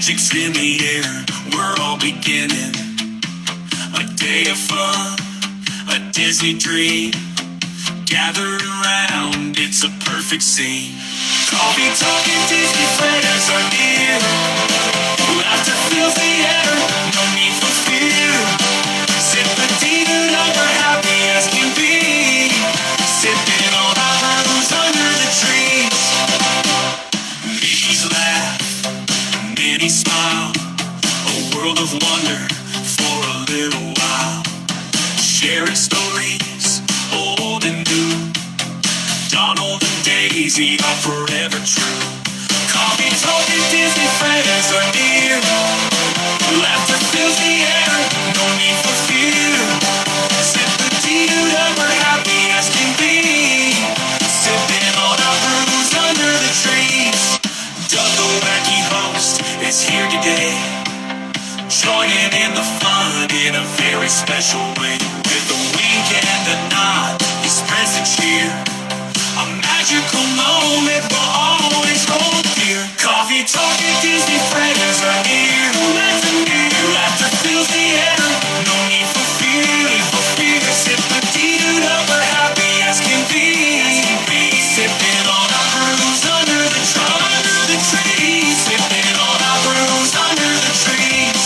magic's in the air, we're all beginning. A day of fun, a Disney dream. Gathered around, it's a perfect scene. Coffee talking Disney friends are near. Laughter fills the air, no need for fear. Zip-a-Dee-Doo-Doug, we're happy as can be. Sipping on our brews under the trees. Mickey's laugh, Minnie smile. A world of wonder for a little while. Sharing stories, old and new. Donald and Daisy are forever true. Coffee talking Disney friends are near. Laughter fills the air, no need for fear. Zip-a-Dee-Doo-Doug, we're happy as can be. Sipping on our brews under the trees. Doug the wacky host is here today, joining in the fun in a very special way. With a wink and a nod, he spreads the cheer. A magical moment will always hold dear. Coffee talking Disney friends are near. Laughter fills the air, no need for fear. Zip-a-Dee-Doo-Doug, we're happy as can be. Sipping on our brews under the trees. Sipping on our brews under the trees.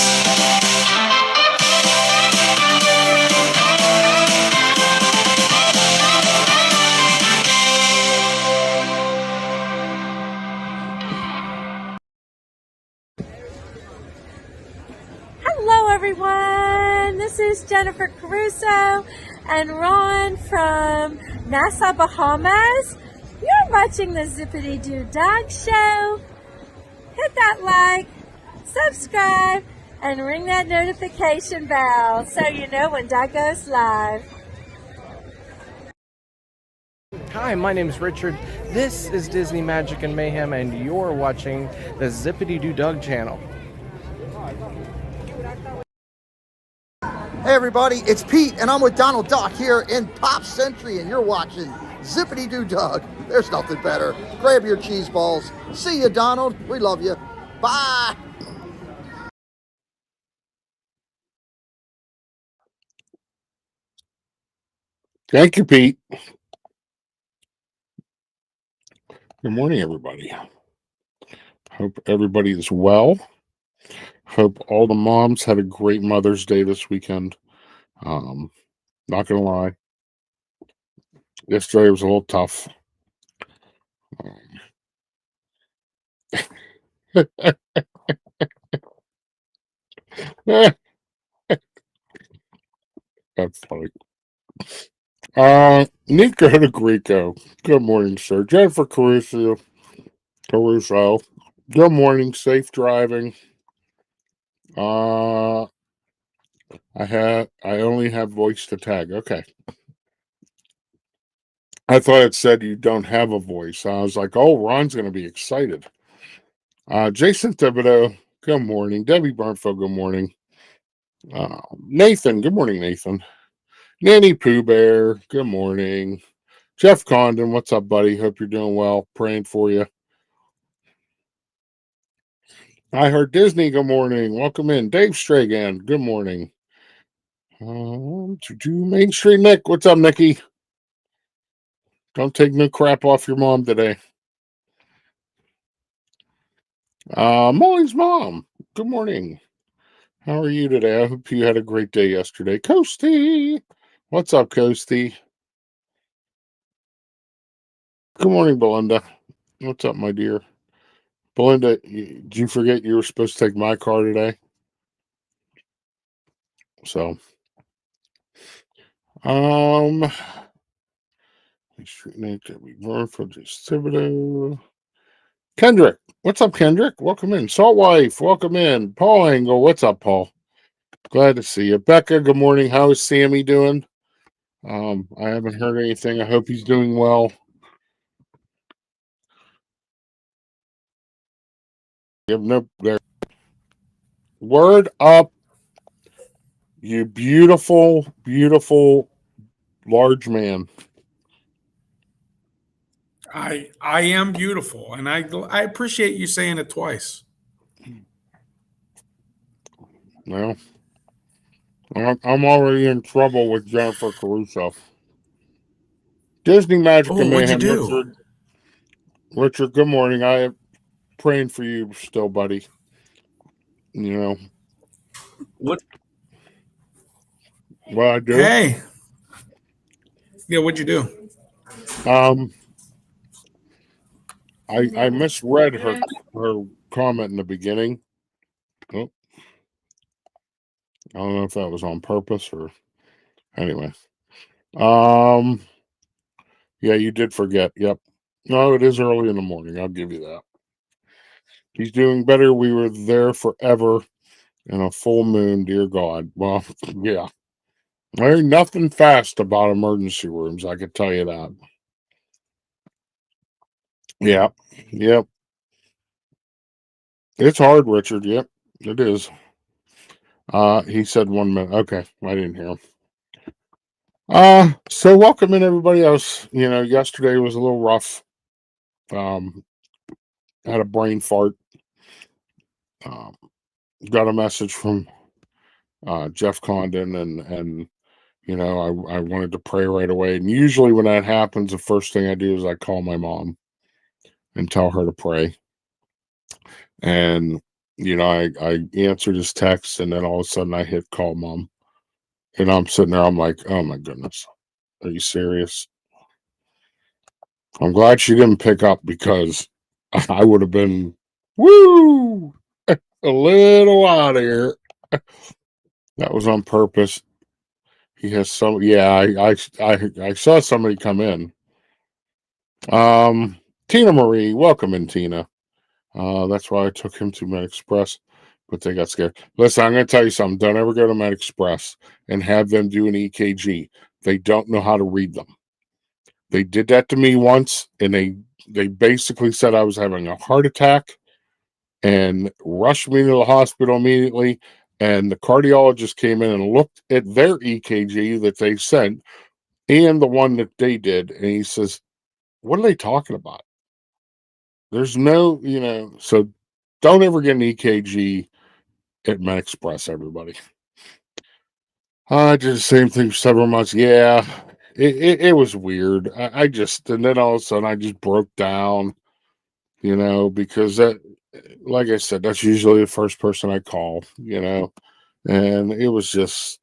Hello everyone, this is Jennifer Caruso and Ron from Nassau, Bahamas. You're watching the Zip-a-Dee-Doo-Doug show. Hit that like, subscribe, and ring that notification bell so you know when Doug goes live. Hi, my name is Richard. This is Disney Magic and Mayhem, and you're watching the Zip-a-Dee-Doo-Doug channel. Hey everybody, it's Pete, and I'm with Donald Duck here in Pop Century, and you're watching Zip-a-Dee-Doo-Doug. There's nothing better. Grab your cheese balls. See you, Donald. We love you. Bye. Thank you, Pete. Good morning, everybody. Hope everybody is well. Hope all the moms had a great Mother's Day this weekend. Not gonna lie, yesterday was a little tough. That's funny. Nico de Greco. Good morning, sir. Jennifer Caruso. Good morning. Safe driving. I only have voice to tag. Okay. I thought it said you don't have a voice. I was like, oh, Ron's going to be excited. Jason Thibodeau, good morning. Debbie Barnfield, good morning. Nathan, good morning, Nathan. Nanny Pooh Bear, good morning. Jeff Condon, what's up, buddy? Hope you're doing well. Praying for you. I heard Disney, good morning. Welcome in. Dave Stragan, good morning. Main Street Nick, what's up, Nicky? Don't take no crap off your mom today. Molly's mom, good morning. How are you today? I hope you had a great day yesterday. Coasty, what's up, Coasty? Good morning, Belinda. What's up, my dear? Belinda, did you forget you were supposed to take my car today? So, Kendrick, what's up, Kendrick? Welcome in. Salt Wife, welcome in. Paul Angle, what's up, Paul? Glad to see you. Becca, good morning. How is Sammy doing? I haven't heard anything. I hope he's doing well. You have no there. Word up, you beautiful, beautiful large man. I am beautiful, and I appreciate you saying it twice. Well, I'm already in trouble with Jennifer Caruso. Disney Magic Oh, and what'd you Mayhem, do? Richard, good morning. I am praying for you still, buddy. You know What? what I do? Hey. Yeah, what'd you do? Um, I misread her comment in the beginning. Oh, I don't know if that was on purpose or anyway. Um, yeah, you did forget. Yep. No, it is early in the morning. I'll give you that. He's doing better. We were there forever in a full moon, dear God. Well, yeah. There ain't nothing fast about emergency rooms, I can tell you that. Yeah. Yep. It's hard, Richard. Yep, it is. He said 1 minute. Okay, I didn't hear him. So welcome in everybody else. Yesterday was a little rough. Um, had a brain fart. Um, got a message from Jeff Condon, and I wanted to pray right away. And usually when that happens, the first thing I do is I call my mom and tell her to pray. And I answered his text, and then all of a sudden I hit call mom, and I'm sitting there. I'm like, oh my goodness, are you serious? I'm glad she didn't pick up because I would have been woo a little out of here. That was on purpose. He has some. Yeah, I saw somebody come in. Tina Marie, welcome in, Tina. That's why I took him to Med Express, but they got scared. Listen, I'm going to tell you something. Don't ever go to Med Express and have them do an EKG. They don't know how to read them. They did that to me once, and they basically said I was having a heart attack and rushed me to the hospital immediately. And the cardiologist came in and looked at their EKG that they sent and the one that they did, and he says, "What are they talking about? There's no, so don't ever get an EKG at Med Express, everybody." I did the same thing for several months. Yeah, it was weird. I just, and then all of a sudden I just broke down, because that, like I said, that's usually the first person I call, and it was just,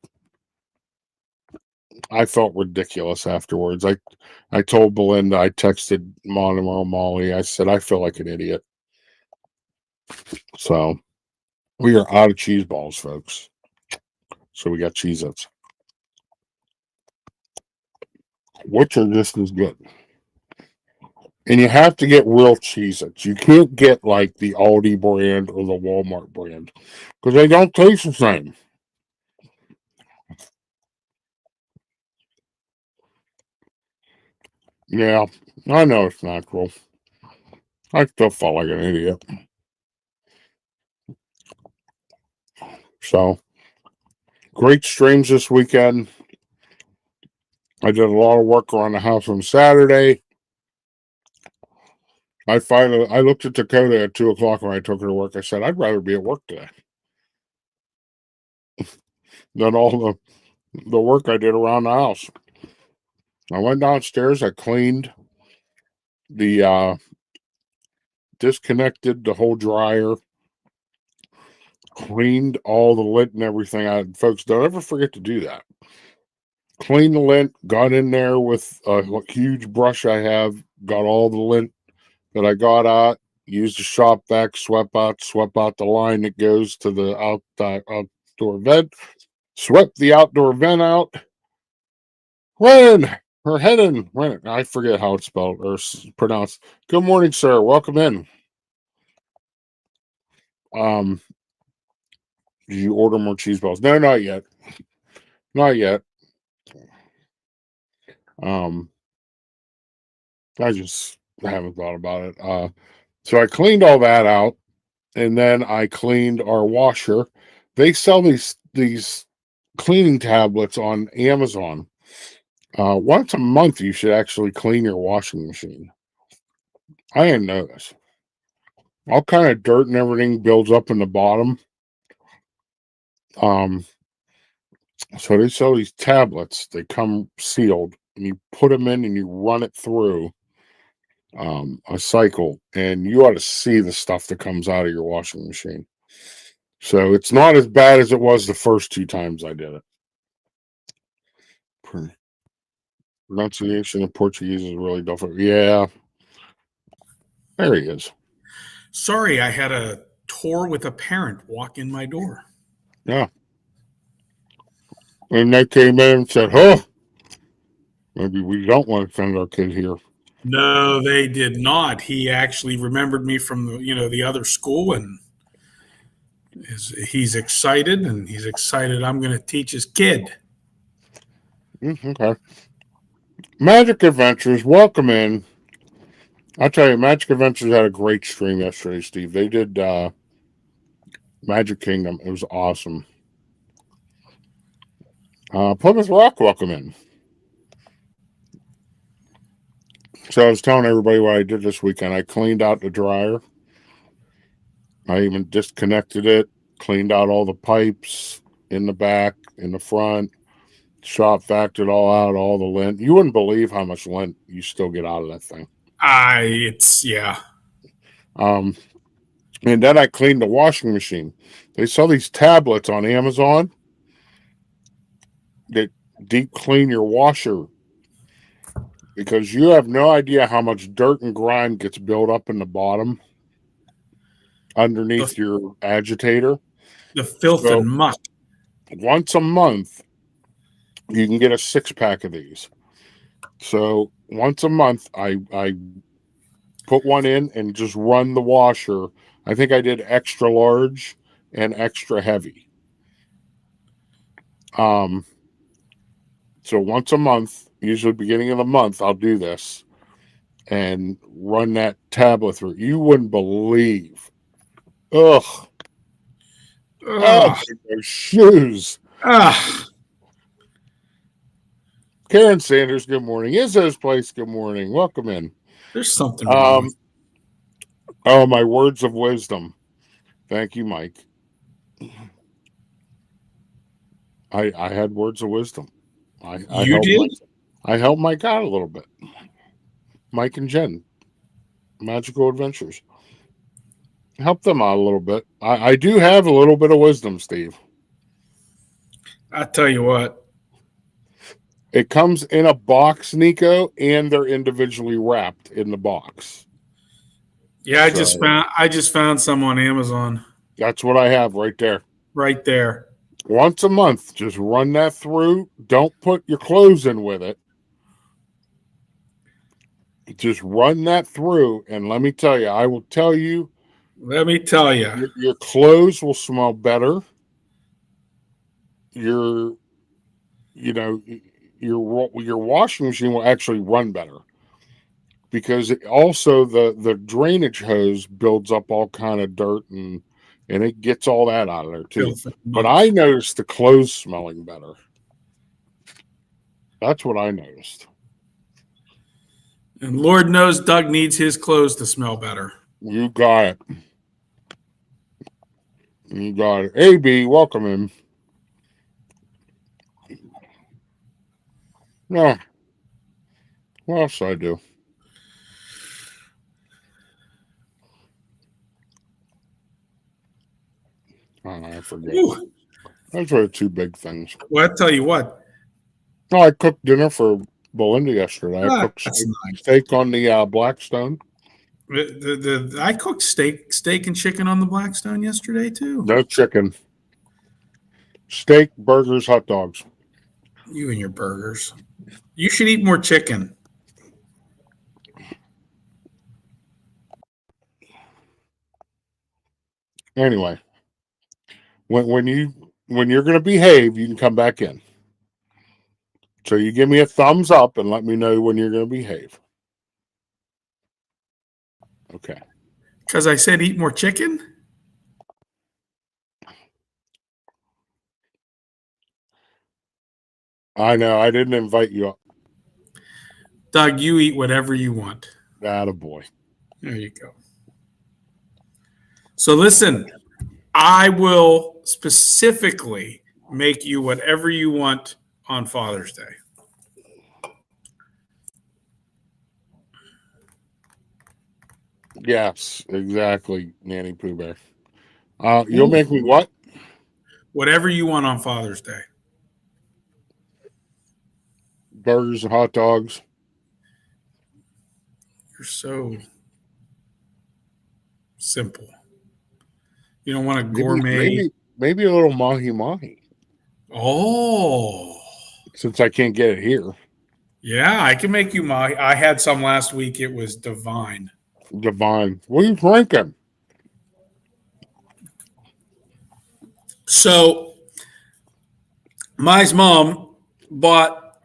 I felt ridiculous afterwards. I told Belinda, I texted Monica Molly, I said, I feel like an idiot. So we are out of cheese balls, folks. So we got Cheez-Its, which are just as good. And you have to get real Cheez-Its. You can't get like the Aldi brand or the Walmart brand because they don't taste the same. Yeah, I know it's natural. I still felt like an idiot. So great streams this weekend. I did a lot of work around the house on Saturday. I looked at Dakota at 2:00 when I took her to work. I said, I'd rather be at work today than all the work I did around the house. I went downstairs, I cleaned the disconnected the whole dryer, cleaned all the lint and everything. Folks, don't ever forget to do that. Clean the lint, got in there with a huge brush I have, got all the lint that I got out, used a shop vac, swept out the line that goes to the outdoor vent, swept the outdoor vent out, I forget how it's spelled or pronounced. Good morning, sir. Welcome in. Um, did you order more cheese balls? No, not yet. Not yet. Um, I just haven't thought about it. So I cleaned all that out, and then I cleaned our washer. They sell these cleaning tablets on Amazon. Once a month, you should actually clean your washing machine. I didn't know this. All kind of dirt and everything builds up in the bottom. So they sell these tablets. They come sealed, and you put them in and you run it through a cycle, and you ought to see the stuff that comes out of your washing machine. So it's not as bad as it was the first 2 times I did it. Pronunciation in Portuguese is really different. Yeah. There he is. Sorry, I had a tour with a parent walk in my door. Yeah. And they came in and said, "Oh, maybe we don't want to send our kid here." No, they did not. He actually remembered me from the other school, and he's excited, and he's excited I'm going to teach his kid. Okay. Magic Adventures, welcome in. I'll tell you, Magic Adventures had a great stream yesterday, Steve. They did Magic Kingdom. It was awesome. Plymouth Rock, welcome in. So I was telling everybody what I did this weekend. I cleaned out the dryer. I even disconnected it, cleaned out all the pipes in the back, in the front, shop vacuumed it all out, all the lint. You wouldn't believe how much lint you still get out of that thing. Yeah. And then I cleaned the washing machine. They sell these tablets on Amazon that deep clean your washer, because you have no idea how much dirt and grime gets built up in the bottom underneath your agitator. The filth and muck. Once a month, you can get a 6-pack of these. So once a month, I put one in and just run the washer. I think I did extra large and extra heavy. So once a month, usually beginning of the month, I'll do this and run that tablet through. You wouldn't believe. Ugh. Oh, those shoes. Karen Sanders, good morning. Izzo's Place, good morning. Welcome in. There's something wrong. Oh, my words of wisdom. Thank you, Mike. I had words of wisdom. I helped Mike out a little bit. Mike and Jen, Magical Adventures. Help them out a little bit. I do have a little bit of wisdom, Steve. I tell you what. It comes in a box, Nico, and they're individually wrapped in the box. Yeah, I just found some on Amazon. That's what I have right there. Right there. Once a month, just run that through. Don't put your clothes in with it. Just run that through, and let me tell you, I will tell you. Let me tell you. Your clothes will smell better. Your washing machine will actually run better, because the drainage hose builds up all kind of dirt and it gets all that out of there too. But I noticed the clothes smelling better. That's what I noticed. And Lord knows Doug needs his clothes to smell better. You got it. You got it. A.B., welcome in. No. What else should I do? I forget. Ooh. Those are the 2 big things. Well, I tell you what. No, I cooked dinner for Belinda yesterday. I cooked steak on the Blackstone. I cooked steak and chicken on the Blackstone yesterday too. No chicken. Steak, burgers, hot dogs. You and your burgers. You should eat more chicken. Anyway, when you're going to behave, you can come back in. So you give me a thumbs up and let me know when you're going to behave. Okay. Because I said eat more chicken? I know. I didn't invite you up. Doug, you eat whatever you want. Attaboy. There you go. So listen, I will specifically make you whatever you want on Father's Day. Yes, exactly, Nanny Pooh Bear. You'll make me what? Whatever you want on Father's Day. Burgers and hot dogs. You're so simple. You don't want a gourmet. Maybe a little mahi mahi. Oh, Since I can't get it here. yeah, I can make you mahi. I had some last week. It was divine. Divine. What are you drinking? So, my mom bought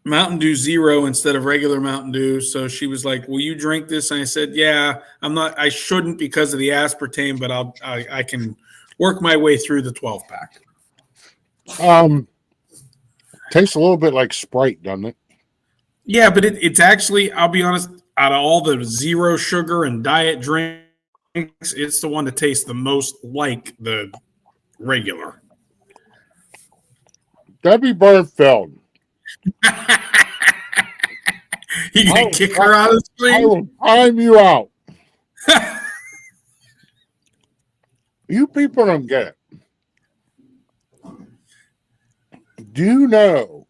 Mountain Dew Zero instead of regular Mountain Dew. So she was like, "Will you drink this?" And I said, "Yeah, I'm not. I shouldn't because of the aspartame, but I can work my way through the 12-pack." Tastes a little bit like Sprite, doesn't it? Yeah, but it's actually, I'll be honest, out of all the zero sugar and diet drinks, it's the one that tastes the most like the regular. Debbie Bernfeld. You gonna kick her out of the I screen? will time you out. You people don't get it. Do you know?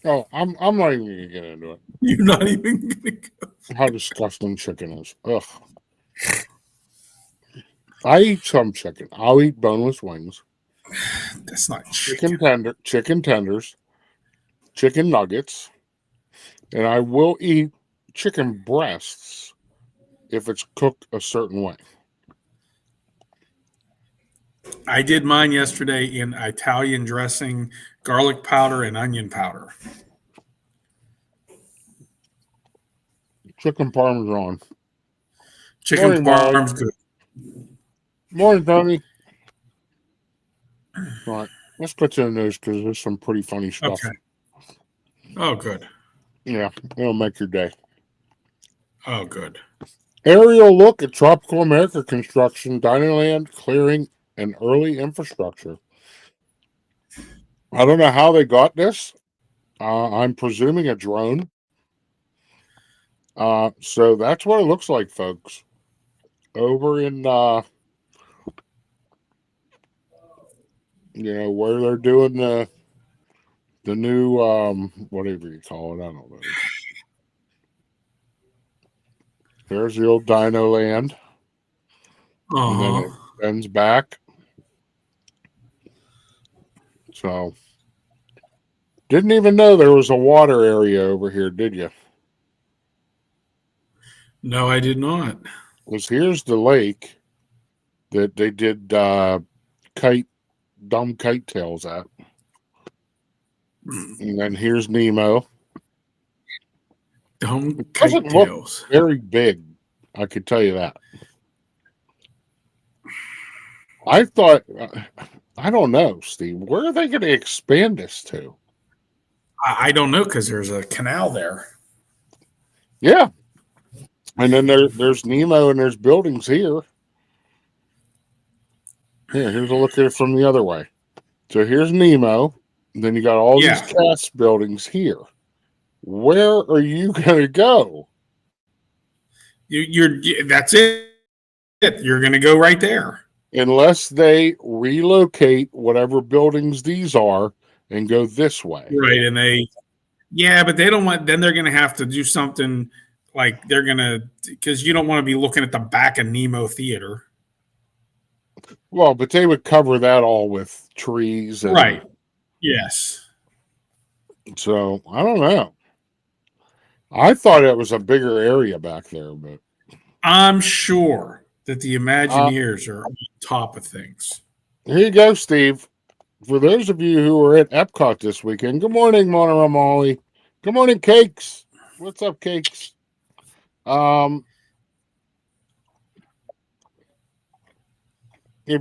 Oh, I'm not even gonna get into it. You're not even gonna go. How disgusting chicken is. Ugh. I eat some chicken. I'll eat boneless wings. That's not chicken. Chicken tenders, chicken nuggets, and I will eat chicken breasts if it's cooked a certain way. I did mine yesterday in Italian dressing, garlic powder, and onion powder. Chicken parmesan. Chicken parm's good. Morning, Tony. All right, let's put you in the news because there's some pretty funny stuff. Okay. Oh, good. Yeah, it'll make your day. Oh, good. Aerial look at Tropical America construction, Disneyland clearing, and early infrastructure. I don't know how they got this. I'm presuming a drone. So that's what it looks like, folks. Over in, where they're doing the new, whatever you call it, I don't know. There's the old Dino Land. And then it bends back. So, didn't even know there was a water area over here, did you? No, I did not. Because here's the lake that they did dumb kite tails at. And then here's Nemo. Dumb It kite doesn't look tails. very big, I could tell you that. I thought, I don't know, Steve, where are they going to expand this to? I don't know because there's a canal there. Yeah. And then there's Nemo and there's buildings here. Here's a look at it from the other way. So here's Nemo. And then you got all these cast buildings here. Where are you going to go? That's it. You're going to go right there. Unless they relocate whatever buildings these are and go this way. Right. And but they don't want, then they're going to have to do something like they're going to, because you don't want to be looking at the back of Nemo Theater. Well, but they would cover that all with trees. Right. Yes. So I don't know. I thought it was a bigger area back there, but I'm sure that the Imagineers are on top of things. Here you go, Steve. For those of you who were at Epcot this weekend, good morning, Mona Molly. Good morning, Cakes. What's up, Cakes? If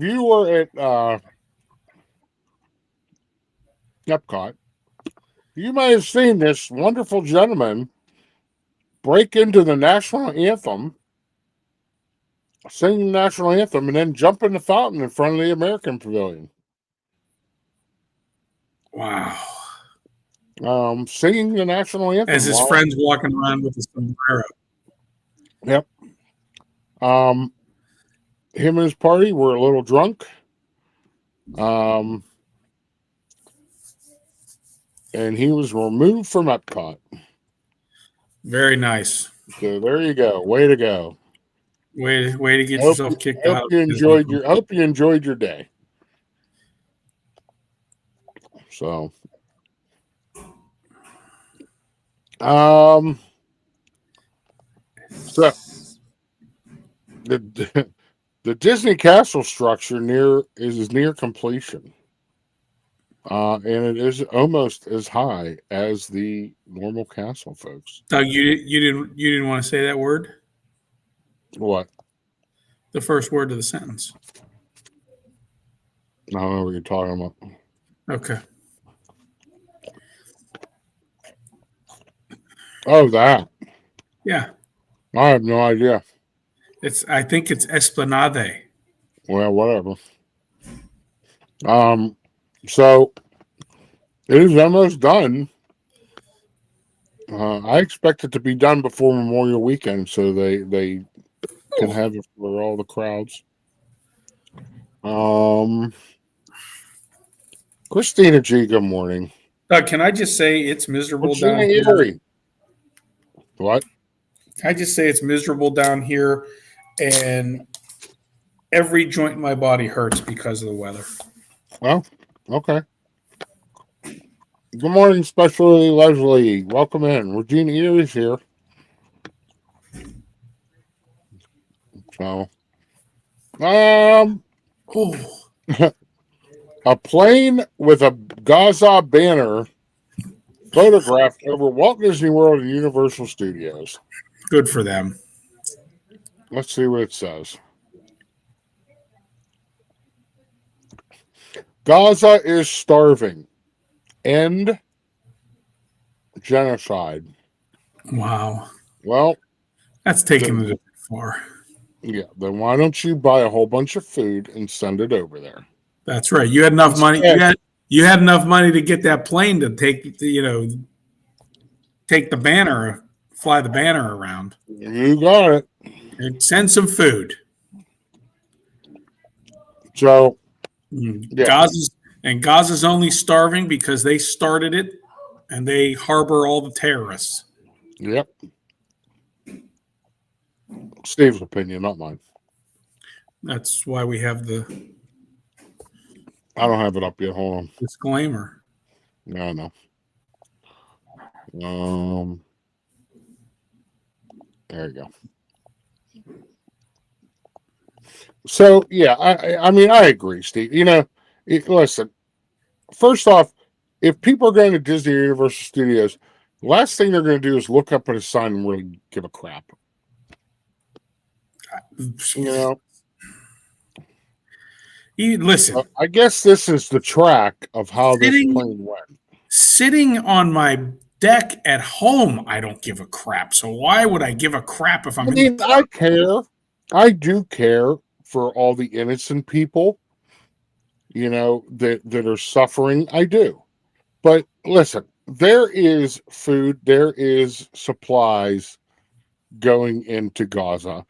you were at Epcot, you might have seen this wonderful gentleman break into the national anthem sing the national anthem, and then jump in the fountain in front of the American Pavilion. Wow. Singing the national anthem. As his friends walking around with a sombrero. Yep. Him and his party were a little drunk. And he was removed from Epcot. Very nice. So there you go. Way to go. Way to get yourself kicked out. Hope you enjoyed your day. So, so the Disney Castle structure is near completion. And it is almost as high as the normal castle, folks. Doug, you didn't want to say that word? What? The first word of the sentence. I don't know what you're talking about. Okay. Oh, that. Yeah. I have no idea. I think it's Esplanade. Well, whatever. So it is almost done. I expect it to be done before Memorial Weekend, so they can have it for all the crowds. Christina G, good morning. Doug, can I just say it's miserable Christina down here? Erie. What? Can I just say it's miserable down here, and every joint in my body hurts because of the weather. Well, okay. Good morning, Specially Leslie. Welcome in. Regina Erie's here. So, a plane with a Gaza banner photographed over Walt Disney World and Universal Studios. Good for them. Let's see what it says. Gaza is starving. End genocide. Wow. Well, that's taking it a bit far. Yeah, then why don't you buy a whole bunch of food and send it over there? That's right. You had enough money. You had enough money to get that plane to take the banner, fly the banner around. You got it. And send some food. So, yeah. Gaza's only starving because they started it, and they harbor all the terrorists. Yep. Steve's opinion, not mine. That's why we have the. I don't have it up yet. Hold on. Disclaimer. No. There you go. So yeah, I mean I agree, Steve. Listen. First off, if people are going to Disney or Universal Studios, the last thing they're going to do is look up at a sign and really give a crap. Listen. I guess this is the track of how this plane went. Sitting on my deck at home, I don't give a crap. So why would I give a crap if I'm? I care. I do care for all the innocent people, that are suffering. I do. But listen, there is food, there is supplies going into Gaza.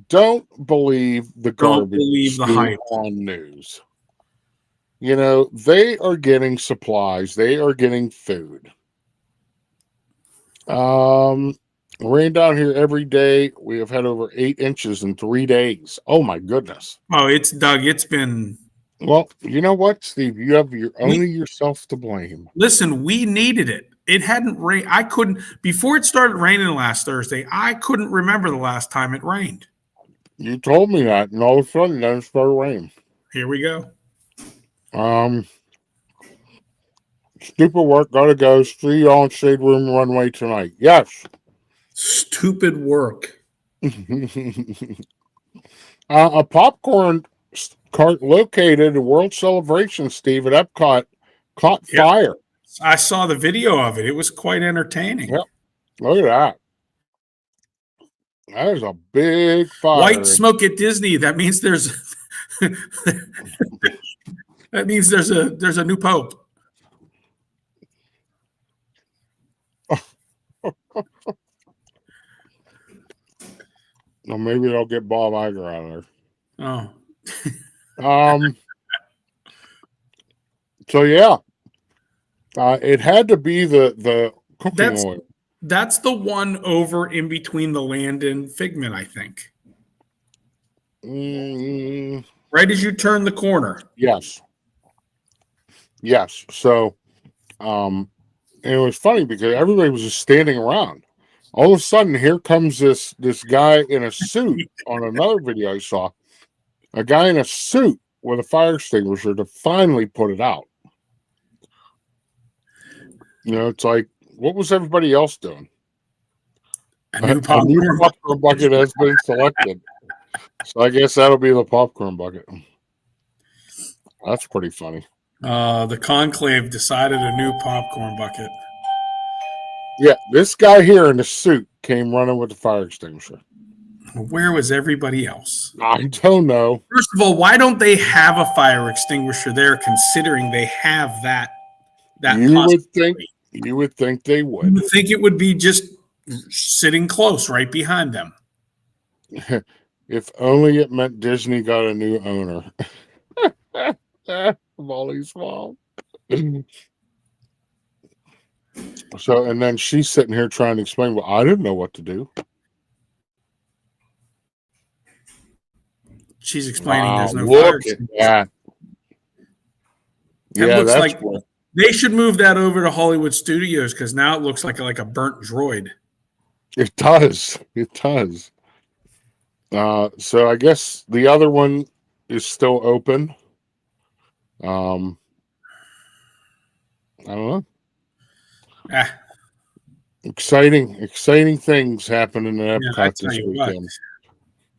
Don't believe the garbage. Don't believe the hype on news. They are getting supplies. They are getting food. Rain down here every day. We have had over 8 inches in 3 days. Oh my goodness. Oh, it's Doug. It's been. Well, you know what, Steve? You have only yourself to blame. Listen, we needed it. It hadn't rained. I couldn't before it started raining last Thursday. I couldn't remember the last time it rained. You told me that, and all of a sudden, then it started raining. Here we go. Stupid work. Gotta go. See y'all in Shade Room runway tonight. Yes. Stupid work. A popcorn cart located at World Celebration, Steve, at Epcot caught fire. I saw the video of it. It was quite entertaining. Yep. Look at that. That is a big fire. White smoke at Disney. That means there's there's a new pope. Well, maybe they'll get Bob Iger out of there. Oh, So yeah, it had to be the cooking oil. that's the one over in between the Land and Figment, I think. Right as you turn the corner. Yes. So, and it was funny because everybody was just standing around. All of a sudden, here comes this guy in a suit on another video I saw. A guy in a suit with a fire extinguisher to finally put it out. You know, it's like, what was everybody else doing? A new popcorn bucket has been selected. So I guess that'll be the popcorn bucket. That's pretty funny. The conclave decided a new popcorn bucket. Yeah, this guy here in the suit came running with the fire extinguisher. Where was everybody else? I don't know. First of all, why don't they have a fire extinguisher there, considering they have that You would think they would. You would think it would be just sitting close right behind them. If only it meant Disney got a new owner. Molly's mom. So, and then she's sitting here trying to explain, well, I didn't know what to do. She's explaining there's no look fire. At that. That looks like they should move that over to Hollywood Studios because now it looks like a burnt droid. It does. It does. So I guess the other one is still open. I don't know. Exciting things happening in Epcot this weekend.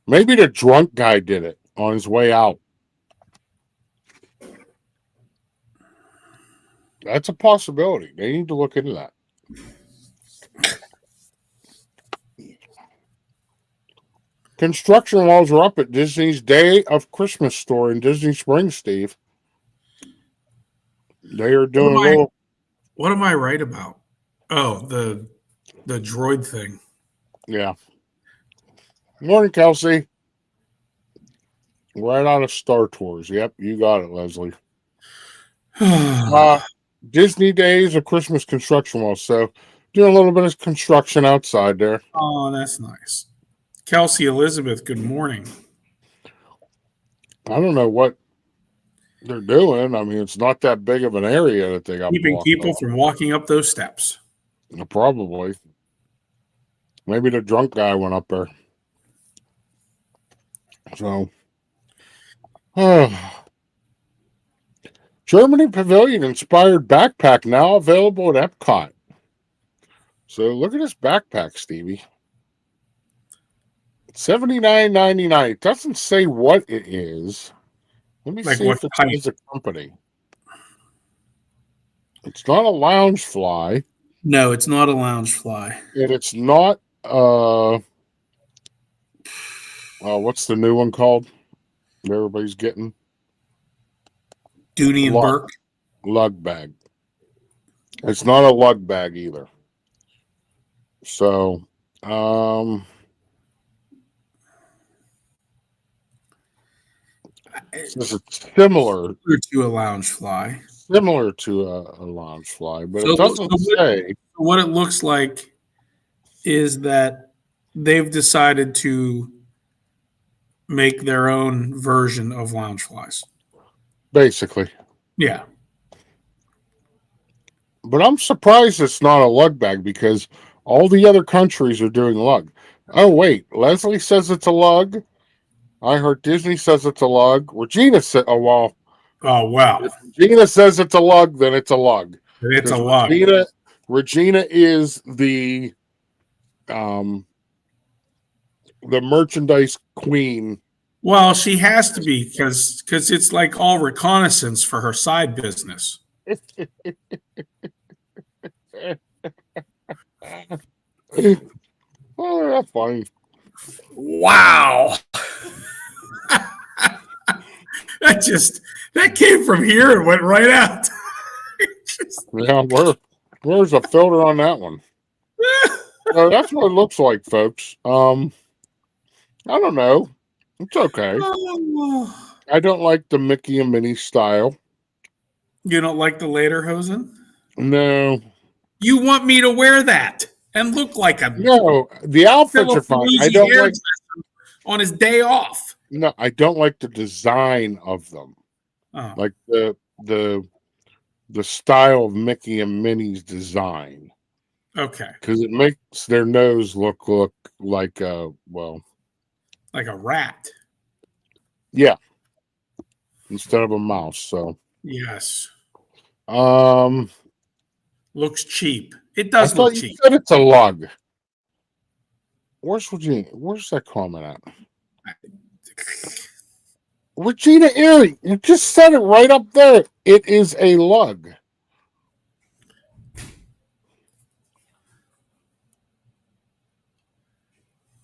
Maybe the drunk guy did it on his way out. That's a possibility. They need to look into that. Construction walls are up at Disney's Day of Christmas store in Disney Springs, Steve. They are doing a little. What am I right about? Oh, the droid thing. Yeah. Morning, Kelsey. Right out of Star Tours. Yep, you got it, Leslie. Disney Days of Christmas construction walls. So doing a little bit of construction outside there. Oh, that's nice. Kelsey Elizabeth, good morning. I don't know what they're doing. I mean, it's not that big of an area that they got. Keeping people from walking up those steps. Probably. Maybe the drunk guy went up there. So, Germany Pavilion inspired backpack now available at Epcot. So look at this backpack, Stevie. $79.99. It doesn't say what it is. Let me see if it's a company. It's not a lounge fly. No, it's not a lounge fly. And it's not what's the new one called that everybody's getting? Dooney and Burke. Lug bag. It's not a lug bag either. So it's similar to a lounge fly. Similar to a lounge fly, but it doesn't say. What it looks like is that they've decided to make their own version of lounge flies. Basically. Yeah. But I'm surprised it's not a lug bag because all the other countries are doing lug. Oh, wait. Leslie says it's a lug. I heard Disney says it's a lug. Regina said, oh, well. Oh, wow. If Regina says it's a lug, then it's a lug. It's a lug. Regina is the merchandise queen. Well, she has to be because it's like all reconnaissance for her side business. Oh, that's funny. Wow. That came from here and went right out. Yeah, where's the filter on that one? So that's what it looks like, folks. I don't know. It's okay. I don't like the Mickey and Minnie style. You don't like the lederhosen? No. You want me to wear that and look like a No, the outfits are fine. I don't like on his day off. No, I don't like the design of them. Oh. Like the style of Mickey and Minnie's design. Okay. Because it makes their nose look like like a rat. Yeah. Instead of a mouse. So yes. Looks cheap. It does look cheap. You said it's a lug. Where's that comment at? Regina Erie, you just said it right up there. It is a lug.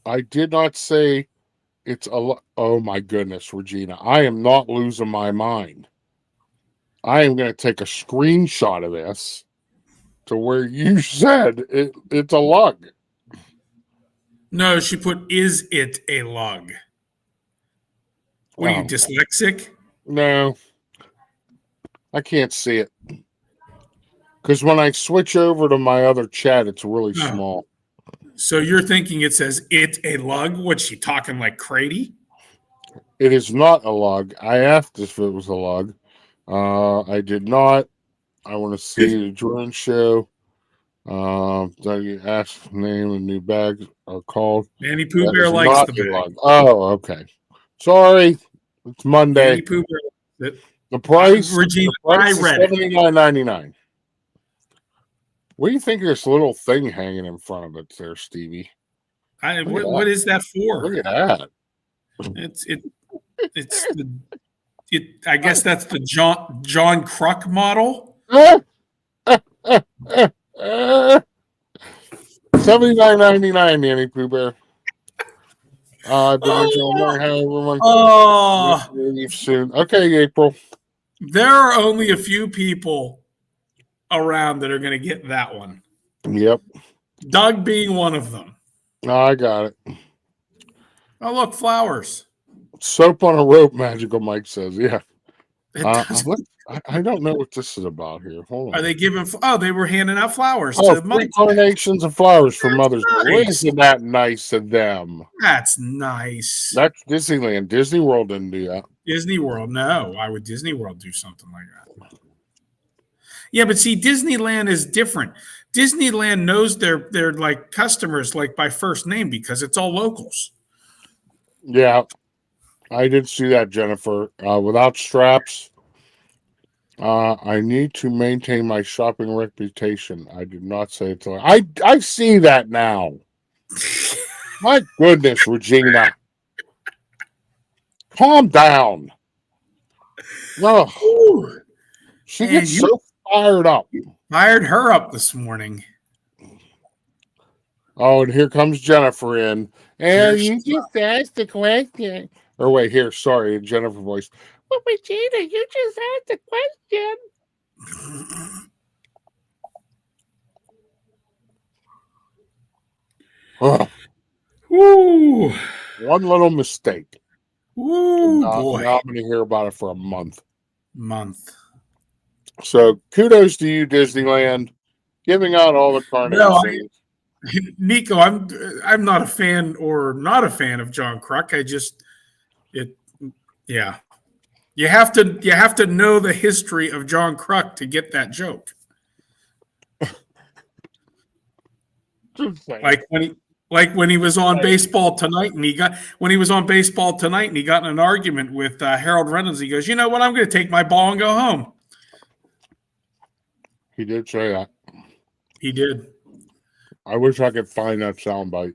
I did not say it's a lug. Oh my goodness, Regina. I am not losing my mind. I am going to take a screenshot of this to where you said it's a lug. No, she put, is it a lug? What are you, dyslexic? No. I can't see it. Because when I switch over to my other chat, it's really small. So you're thinking it says it a lug? What's she talking like Crady? It is not a lug. I asked if it was a lug. I did not. I want to see the drone show. You asked the name and new bags are called. Manny Pooh Bear likes the bag. Lug. Oh, okay. Sorry. It's Monday. Manny Pooh Bear. The price, Regina, the price I read is $79.99. What do you think of this little thing hanging in front of it there, Stevie? What is that for? Look at that. I guess that's the John Kruk model. $79.99, Nanny Pooh Bear. I've been everyone. Leave soon. Okay, April. There are only a few people around that are going to get that one. Yep. Doug being one of them. I got it. Oh, look, flowers. Soap on a rope, Magical Mike says. Yeah. I don't know what this is about here. Hold on. Are they giving? Oh, they were handing out flowers. Oh, to 3 carnations of flowers for Mother's Day. Isn't that nice of them? That's nice. That's Disneyland. Disney World didn't do that. Disney World, no. Why would Disney World do something like that? Yeah, but see, Disneyland is different. Disneyland knows their like customers like by first name because it's all locals. Yeah, I did see that, Jennifer. Without straps, I need to maintain my shopping reputation. I did not say it. I see that now. My goodness, Regina. Calm down. Oh, she gets so fired up. Fired her up this morning. Oh, and here comes Jennifer in. And you just asked the question. Or wait, here, sorry, Jennifer voice. Well, Regina, you just asked the question. Oh. Ooh. One little mistake. Ooh, boy. Now I'm going to hear about it for a month. So kudos to you, Disneyland, giving out all the carnations. Nico, I'm not a fan of John Kruk. You have to know the history of John Kruk to get that joke. Like when he was on Baseball Tonight, and he got in an argument with Harold Reynolds. He goes, "You know what? I'm going to take my ball and go home." He did say that. He did. I wish I could find that soundbite.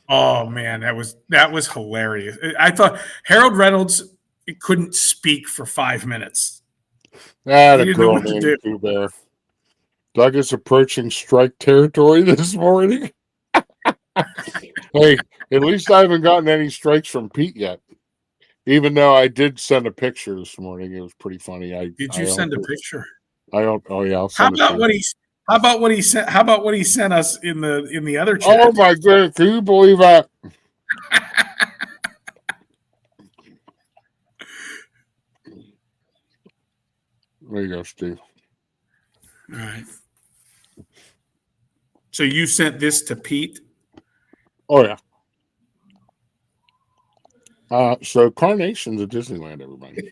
Oh man, that was hilarious. I thought Harold Reynolds couldn't speak for 5 minutes. A girl named Pooh Bear. Doug is approaching strike territory this morning. Hey, at least I haven't gotten any strikes from Pete yet. Even though I did send a picture this morning, it was pretty funny. Did you send a picture? I don't. Oh yeah, I'll How send it to about you. what he? How about what he sent? How about what he sent us in the other chat? Oh my goodness! Can you believe that? There you go, Steve. All right. So you sent this to Pete? Oh yeah. So Carnation's at Disneyland, everybody.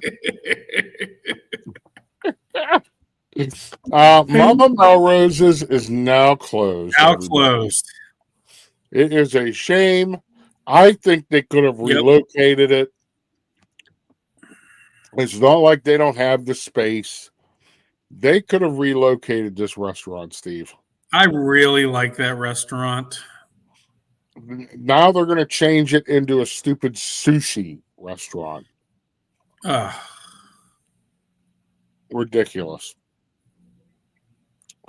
Mama Melrose's is now closed. Now everybody. closed. It is a shame. I think they could have relocated it. It's not like they don't have the space. They could have relocated this restaurant, Steve. I really like that restaurant. Now they're going to change it into a stupid sushi restaurant. Ridiculous.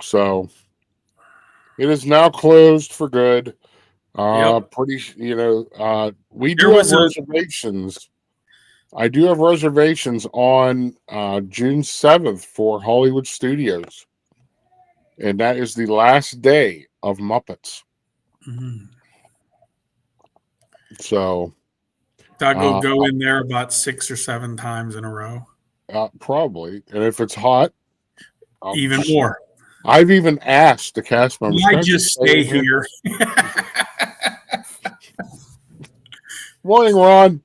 So it is now closed for good. Pretty, we do have reservations. I do have reservations on June 7th for Hollywood Studios. And that is the last day of Muppets. Mm-hmm. So Doug will go in there about 6 or 7 times in a row. Probably. And if it's hot, even more. I've even asked the cast members. I just stay here. Morning, Ron.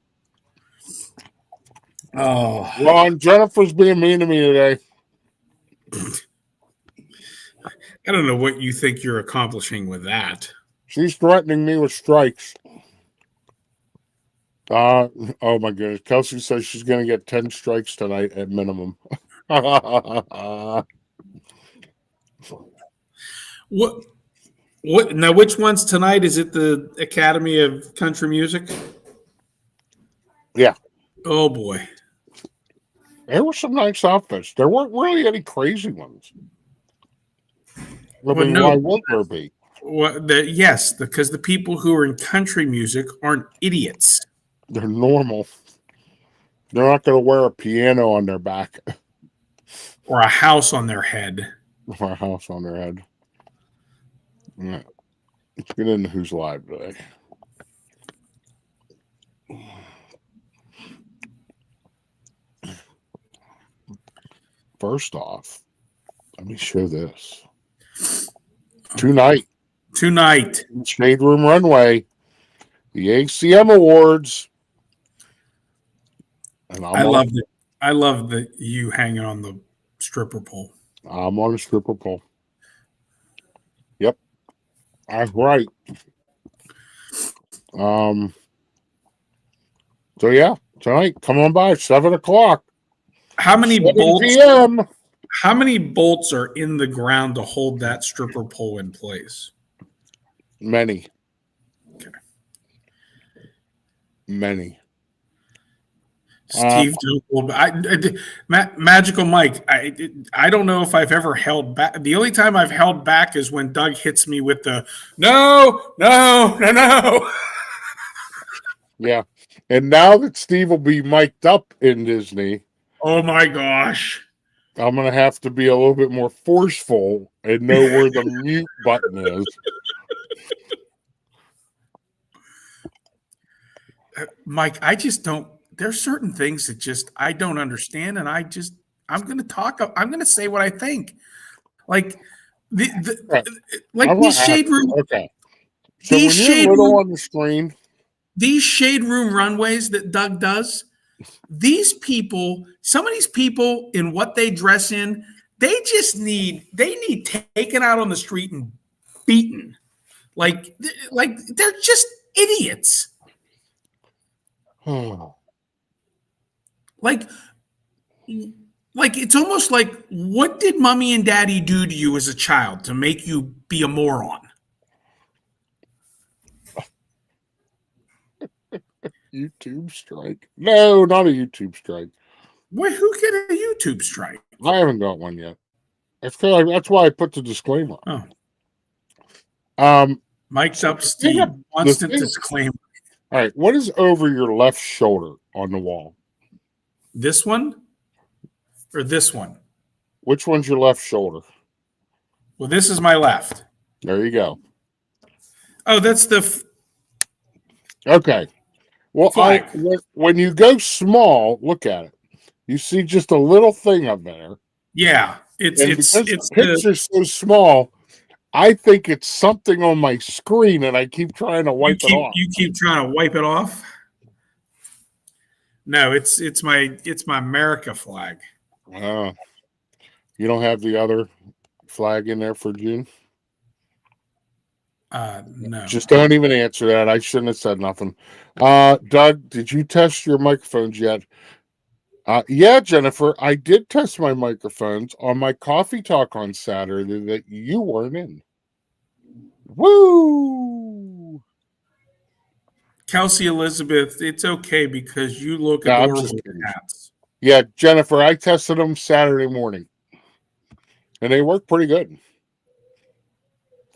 Oh, Ron, Jennifer's being mean to me today. I don't know what you think you're accomplishing with that. She's threatening me with strikes. Oh my goodness. Kelsey says she's going to get 10 strikes tonight at minimum. What now, which one's tonight? Is it the Academy of Country Music? Yeah. Oh boy. There were some nice outfits. There weren't really any crazy ones. Why would there be? Yes, because the people who are in country music aren't idiots. They're normal. They're not going to wear a piano on their back. Or a house on their head. Or a house on their head. Yeah. Let's get into who's live today. First off, let me show this. Tonight. Shade Room Runway. The ACM Awards. And I love that you hanging on the stripper pole. I'm on a stripper pole. Yep. That's right. So yeah, tonight, come on by, 7:00. How many 7 bolts? PM. How many bolts are in the ground to hold that stripper pole in place? Many. Okay. Many. Steve, Magical Mike. I don't know if I've ever held back. The only time I've held back is when Doug hits me with the no. Yeah. And now that Steve will be mic'd up in Disney, oh my gosh, I'm going to have to be a little bit more forceful and know where the mute button is. Mike, I just don't. There's certain things that I don't understand, and I'm going to talk. I'm going to say what I think. Like these shade room. Okay. So when you're little on the screen, these shade room runways that Doug does, some of these people in what they dress in, they need taken out on the street and beaten. Like they're just idiots. Like it's almost like, what did mommy and daddy do to you as a child to make you be a moron? YouTube strike? No, not a YouTube strike. Wait, who get a YouTube strike? I haven't got one yet. That's why I put the disclaimer. Oh. Mic'd up The Steve. thing- Constant the thing- disclaimer. All right, what is over your left shoulder on the wall? This one or this one? Which one's your left shoulder? Well, this is my left. There you go. Oh, that's the Okay. Well, flag. when you go small, look at it. You see just a little thing up there. Yeah. It's And it's because it's the picture's so small, I think it's something on my screen, and I keep trying to wipe it off. You keep trying to wipe it off. No, it's my America flag. You don't have the other flag in there for June? No. Just don't even answer that. I shouldn't have said nothing. Doug, did you test your microphones yet? Yeah, Jennifer, I did test my microphones on my coffee talk on Saturday that you weren't in. Woo! Kelsey Elizabeth, it's okay because you look No, I'm adorable just in kidding. hats. Yeah, Jennifer, I tested them Saturday morning, and they work pretty good.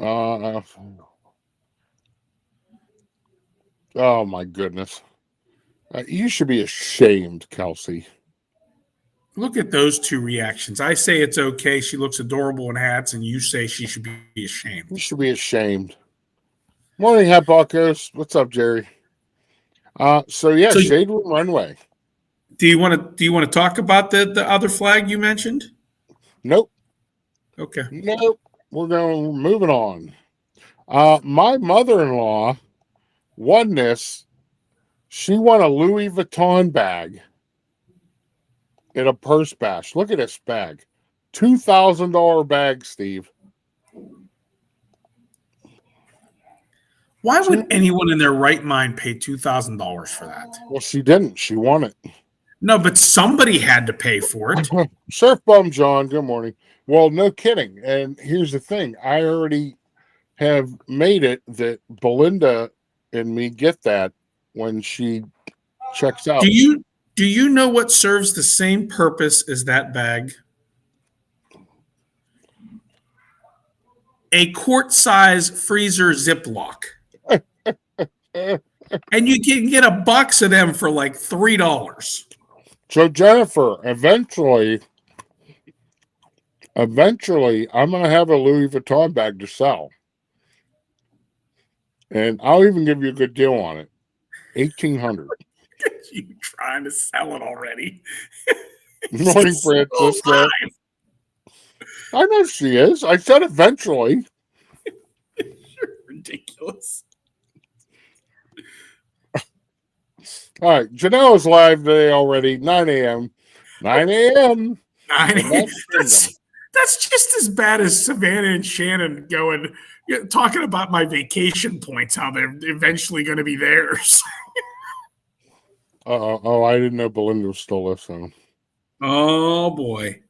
Oh my goodness. You should be ashamed, Kelsey. Look at those two reactions. I say it's okay. She looks adorable in hats, and you say she should be ashamed. You should be ashamed. Morning, Hat Buckos. What's up, Jerry? So Shade Room Runway. Do you want to talk about the other flag you mentioned? Nope. Okay. Nope. We're moving on. My mother-in-law won this. She won a Louis Vuitton bag in a purse bash. Look at this bag. $2,000 bag, Steve. Why would anyone in their right mind pay $2,000 for that? Well, she didn't. She won it. No, but somebody had to pay for it. Surf Bum John, good morning. Well, no kidding. And here's the thing. I already have made it that Belinda and me get that when she checks out. Do you know what serves the same purpose as that bag? A quart-size freezer Ziploc. And you can get a box of them for like $3. So Jennifer, eventually I'm going to have a Louis Vuitton bag to sell. And I'll even give you a good deal on it. $1,800. You trying to sell it already? Morning, Francisco. I know she is. I said eventually. You're ridiculous. All right, Janelle's live today already. 9 a.m. 9 a.m. That's just as bad as Savannah and Shannon talking about my vacation points, how they're eventually going to be theirs. Oh, I didn't know Belinda was still listening. Oh, boy.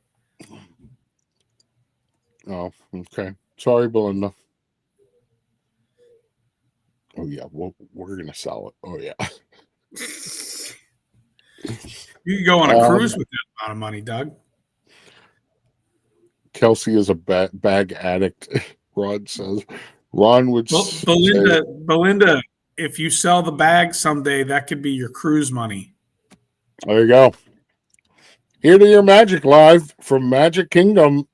Oh, okay. Sorry, Belinda. Oh, yeah, we're going to sell it. Oh, yeah. You can go on a cruise with that amount of money, Doug. Kelsey is a bag addict, Rod says. Ron would Belinda, if you sell the bag someday, that could be your cruise money. There you go. Here to your Magic live from Magic Kingdom.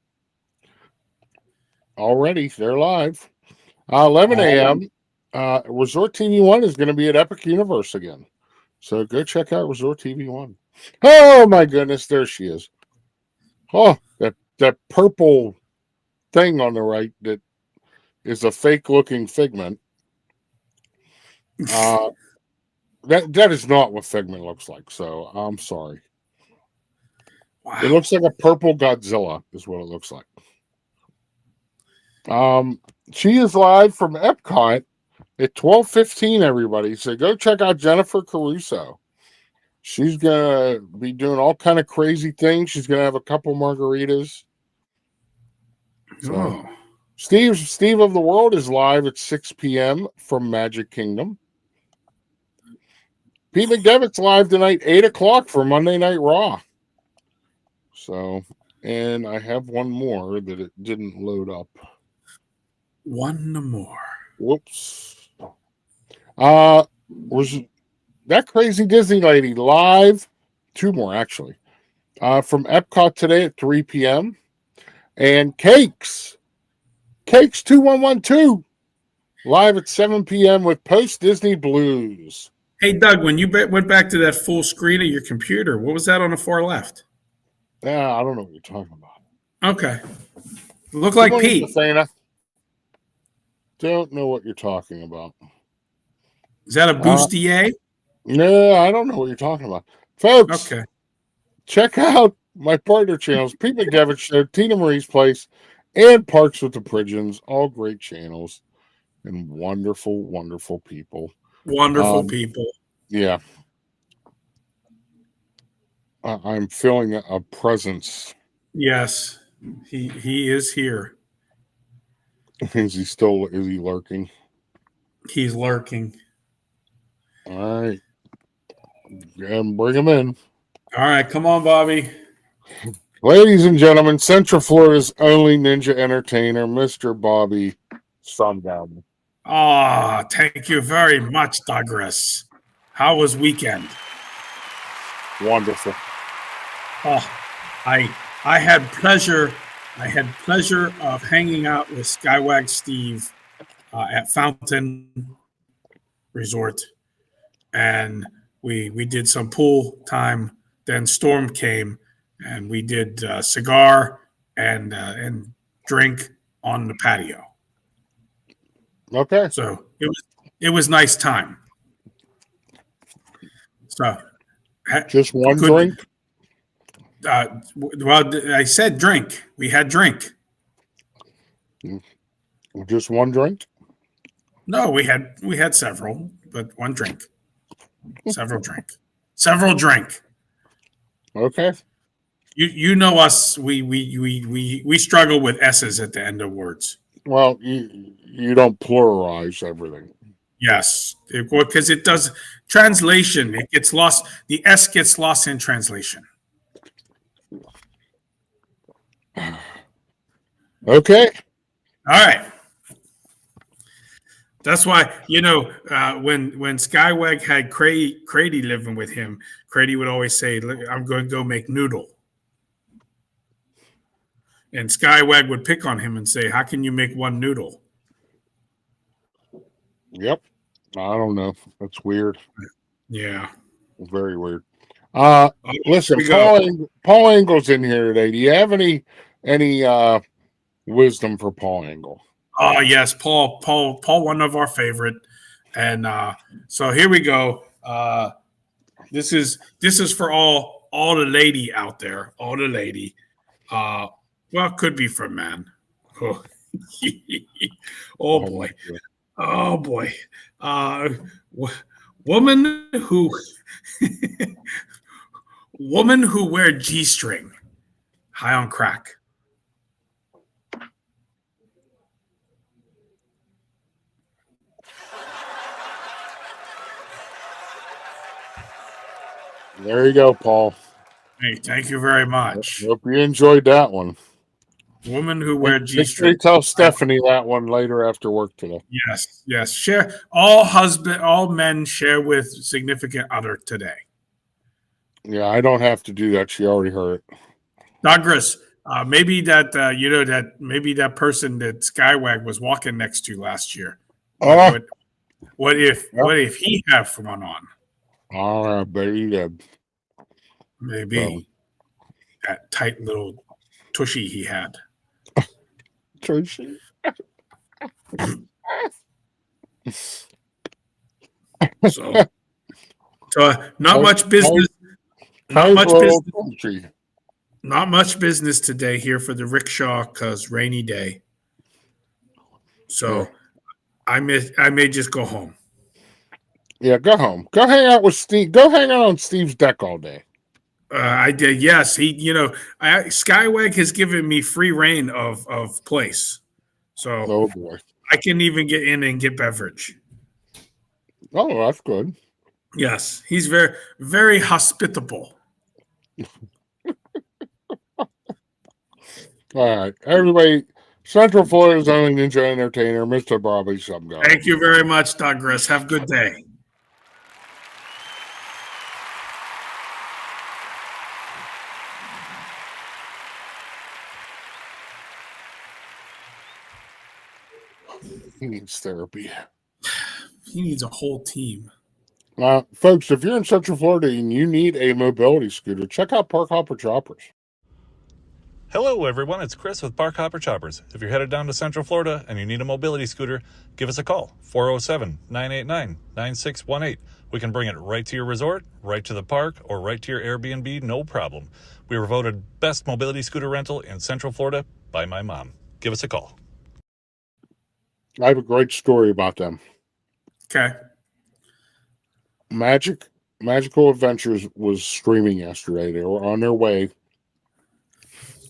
Already, they're live. 11 a.m. Resort TV 1 is going to be at Epic Universe again. So go check out Resort TV 1. Oh, my goodness. There she is. Oh, that purple thing on the right that is a fake-looking Figment. That is not what Figment looks like, so I'm sorry. Wow. It looks like a purple Godzilla is what it looks like. She is live from Epcot at 12:15, everybody. So go check out Jennifer Caruso. She's going to be doing all kind of crazy things. She's going to have a couple margaritas. So, Steve of the World is live at 6 p.m. from Magic Kingdom. Pete McDevitt's live tonight, 8 o'clock for Monday Night Raw. So, and I have one more that it didn't load up. One more. Whoops. Was that crazy Disney lady live? Two more actually. From Epcot today at 3 p.m. And Cakes 2112 live at 7 p.m. with Post Disney Blues. Hey, Doug, when you went back to that full screen of your computer, what was that on the far left? Yeah, I don't know what you're talking about. Okay. Look like Pete. Safana. Don't know what you're talking about. Is that a bustier? No, I don't know what you're talking about. Folks, Okay. check out my partner channels, Pete McDevitt Show, Tina Marie's Place, and Parks with the Pridgens. All great channels and wonderful, wonderful people. Wonderful people. Yeah. I'm feeling a presence. Yes. He is here. Is he lurking? He's lurking. All right. And bring him in. All right, come on, Bobby. Ladies and gentlemen, Central Florida's only ninja entertainer, Mr. Bobby Sundown. Ah, thank you very much, Douglas. How was weekend? Wonderful. Oh, I had pleasure. I had pleasure of hanging out with Skywag Steve at Fountain Resort, and we did some pool time. Then storm came, and we did cigar and drink on the patio. Okay. So it was nice time. So just one drink. Well, I said drink. We had drink. Just one drink? No, we had several, but one drink. Several drink. Okay. You know us. We struggle with S's at the end of words. Well, you don't pluralize everything. Yes, because it does translation. It gets lost. The S gets lost in translation. Okay. All right. That's why, when Skywag had Crady living with him, Crady would always say, "Look, I'm going to go make noodle." And Skywag would pick on him and say, "How can you make one noodle?" Yep. I don't know. That's weird. Yeah. Very weird. Listen, Paul Engel's in here today. Do you have any wisdom for Paul Engel? Oh yes, Paul, one of our favorite. And so here we go. This is for all the lady out there, all the lady. Well, it could be for man. Oh, boy. Oh boy. Woman who wear G-string, high on crack. There you go, Paul. Hey, thank you very much. Hope you enjoyed that one. Woman who wear G-string. Make sure you tell Stephanie that one later after work today. Yes. Share all men share with significant other today. Yeah, I don't have to do that. She already heard it. Douglas, maybe that person that Skywag was walking next to last year. What if he have one on? I bet he did. Maybe that tight little tushy he had. Tushy. So not much business. Not much business today here for the rickshaw because rainy day. So I may just go home. Yeah, go home. Go hang out with Steve. Go hang out on Steve's deck all day. I did. Yes, Skywag has given me free reign of place, so oh boy, I can even get in and get beverage. Oh, that's good. Yes, he's very, very hospitable. All right, everybody, Central Florida's only ninja entertainer, Mr. Bobby Subgo. Thank you very much, Douglas. Have a good day. He needs therapy. He needs a whole team. Folks, if you're in Central Florida and you need a mobility scooter, check out Park Hopper Choppers. Hello, everyone. It's Chris with Park Hopper Choppers. If you're headed down to Central Florida and you need a mobility scooter, give us a call, 407-989-9618. We can bring it right to your resort, right to the park, or right to your Airbnb, no problem. We were voted best mobility scooter rental in Central Florida by my mom. Give us a call. I have a great story about them. Okay. Magical Adventures was streaming yesterday. They were on their way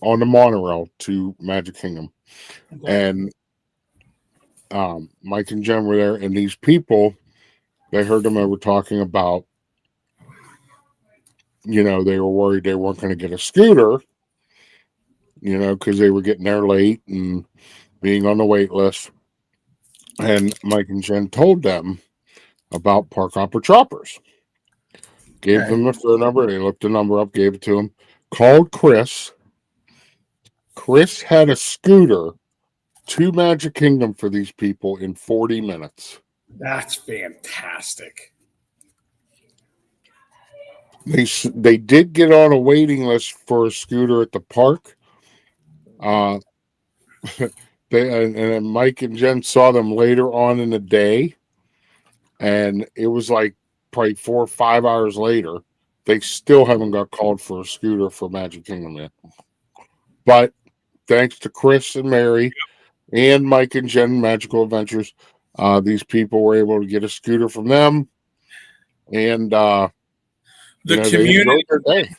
on the monorail to Magic Kingdom. And Mike and Jen were there, and these people, they heard them over talking about, they were worried they weren't going to get a scooter, because they were getting there late and being on the wait list. And Mike and Jen told them about Park Hopper Choppers. Gave them the phone number. They looked the number up, gave it to him. Called Chris. Chris had a scooter to Magic Kingdom for these people in 40 minutes. That's fantastic. They did get on a waiting list for a scooter at the park. And Mike and Jen saw them later on in the day, and it was like probably 4 or 5 hours later. They still haven't got called for a scooter for Magic Kingdom yet. But thanks to Chris and Mary and Mike and Jen Magical Adventures, these people were able to get a scooter from them, and the community. They enjoyed their day.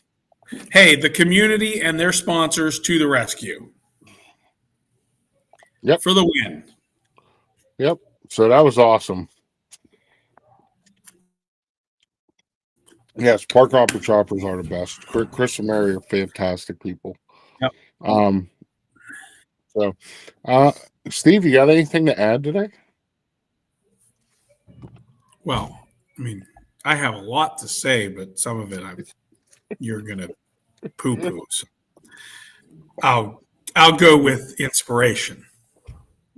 Hey, the community and their sponsors to the rescue. Yep. For the win. Yep. So that was awesome. Yes, Park Hopper Choppers are the best. Chris and Mary are fantastic people. Yep. Steve, you got anything to add today? Well, I mean, I have a lot to say, but some of it you're gonna poo-poo. So I'll go with inspiration.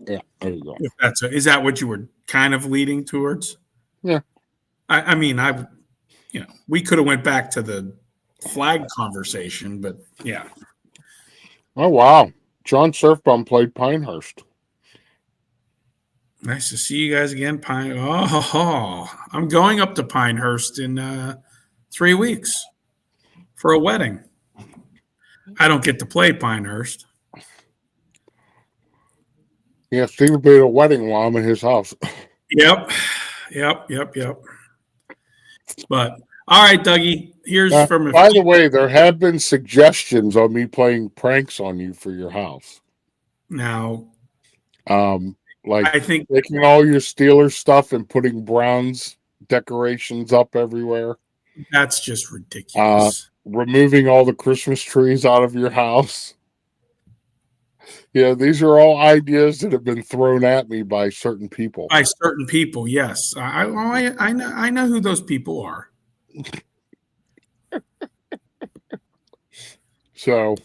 Yeah, there you go. If is that what you were kind of leading towards? Yeah. I mean, we could have went back to the flag conversation, but yeah. Oh wow, John Surfbum played Pinehurst. Nice to see you guys again, I'm going up to Pinehurst in 3 weeks for a wedding. I don't get to play Pinehurst. Yeah, Steve will be at a wedding while I'm in his house. Yep. But all right, Dougie. Here's from. By the way, there have been suggestions on me playing pranks on you for your house. Now, I think taking all your Steelers stuff and putting Browns decorations up everywhere. That's just ridiculous. Removing all the Christmas trees out of your house. Yeah, these are all ideas that have been thrown at me by certain people. By certain people, yes. I know who those people are. So,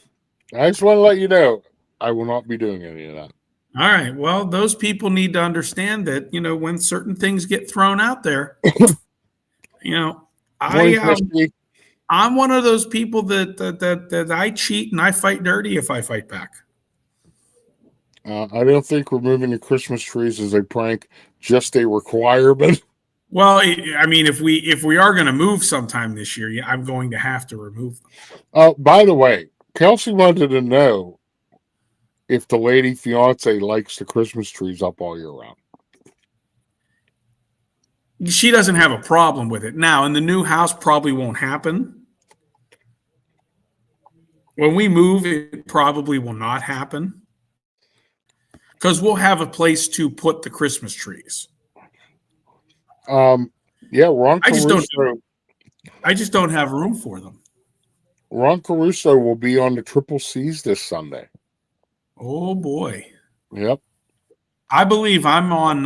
I just want to let you know, I will not be doing any of that. All right. Well, those people need to understand that, when certain things get thrown out there, I'm one of those people that I cheat and I fight dirty if I fight back. I don't think removing the Christmas trees is a prank, just a requirement. Well, I mean, if we are going to move sometime this year, I'm going to have to remove them. By the way, Kelsey wanted to know if the lady fiance likes the Christmas trees up all year round. She doesn't have a problem with it. Now, in the new house, probably won't happen. When we move, it probably will not happen. Because we'll have a place to put the Christmas trees. Ron Caruso. I just don't have room for them. Ron Caruso will be on the Triple C's this Sunday. Oh boy! Yep. I believe I'm on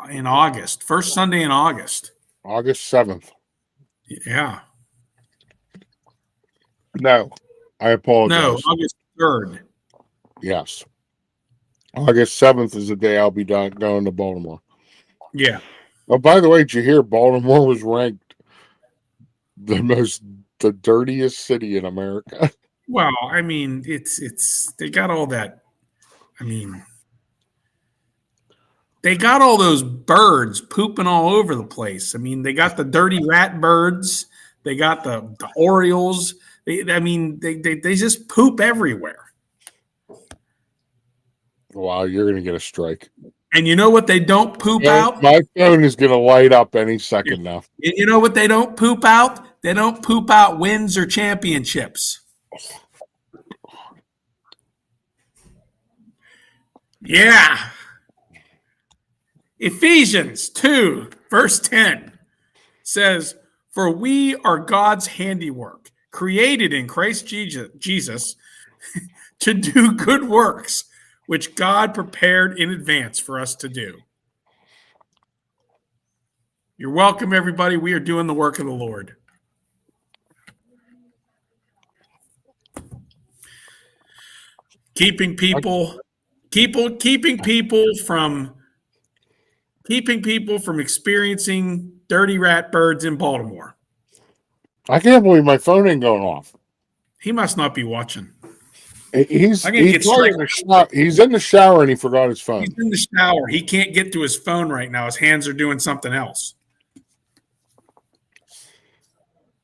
in August, first Sunday in August. August 7th. Yeah. No, I apologize. No, August 3rd. Yes. August 7th is the day I'll be going to Baltimore. Yeah. Oh, by the way, did you hear Baltimore was ranked the dirtiest city in America? Well, I mean, it's they got all that. I mean, they got all those birds pooping all over the place. I mean, they got the dirty rat birds. They got the Orioles. They just poop everywhere. Wow, you're going to get a strike. And you know what they don't poop out? My phone is going to light up any second now. You know what they don't poop out? They don't poop out wins or championships. Yeah. Ephesians 2, verse 10 says, "For we are God's handiwork, created in Christ Jesus to do good works, which God prepared in advance for us to do." You're welcome, everybody. We are doing the work of the Lord. Keeping people from experiencing dirty rat birds in Baltimore. I can't believe my phone ain't going off. He must not be watching. He's I'm gonna get probably straight. he's in the shower and he forgot his phone. He's in the shower. He can't get to his phone right now. His hands are doing something else.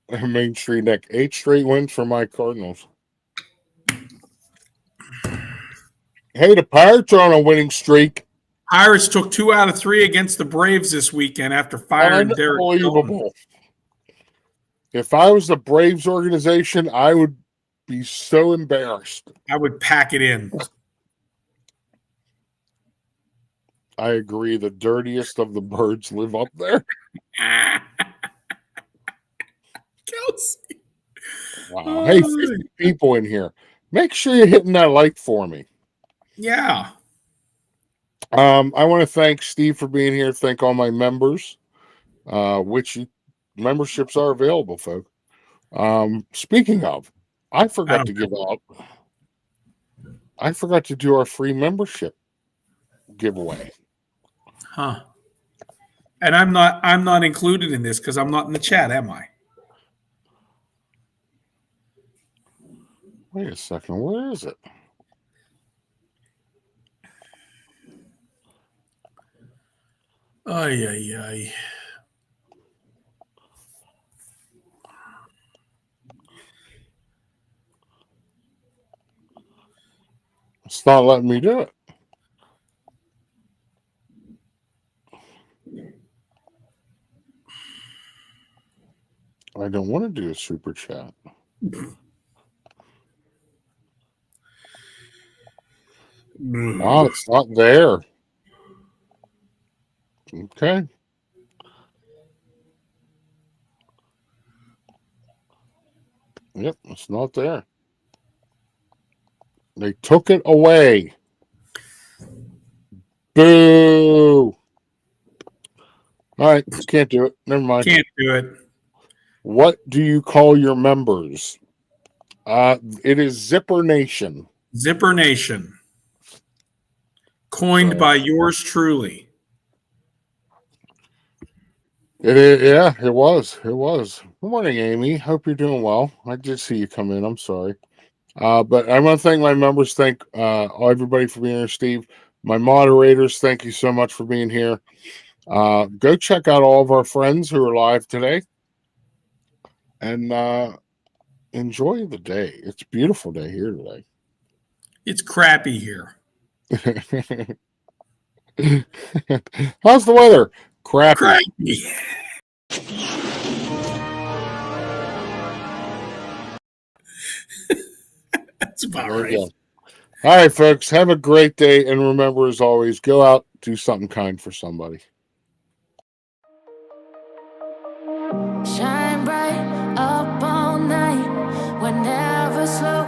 Main Street Nick, 8 straight wins for my Cardinals. Hey, the Pirates are on a winning streak. Pirates took 2 out of 3 against the Braves this weekend after firing Derek Unbelievable. If I was the Braves organization, I would be so embarrassed. I would pack it in. I agree. The dirtiest of the birds live up there. Kelsey. Wow. Hey, 50 people in here. Make sure you're hitting that like for me. Yeah. I want to thank Steve for being here. Thank all my members, which memberships are available, folks. Speaking of, I forgot to give out. I forgot to do our free membership giveaway. Huh. And I'm not included in this because I'm not in the chat, am I? Wait a second. Where is it? Ay, ay, ay. It's not letting me do it. I don't want to do a super chat. Oh, it's not there. Okay. Yep, it's not there. They took it away. Boo. All right, can't do it. Never mind. Can't do it. What do you call your members? It is Zipper Nation. Zipper Nation. Coined by yours truly. It is, yeah, it was. It was. Good morning, Amy. Hope you're doing well. I did see you come in. I'm sorry. But I want to thank my members. Thank everybody for being here, Steve. My moderators, thank you so much for being here. Go check out all of our friends who are live today. And enjoy the day. It's a beautiful day here today. It's crappy here. How's the weather? Crappy. That's about right. All right, folks. Have a great day. And remember, as always, go out, do something kind for somebody. Shine bright up all night, we're never slow.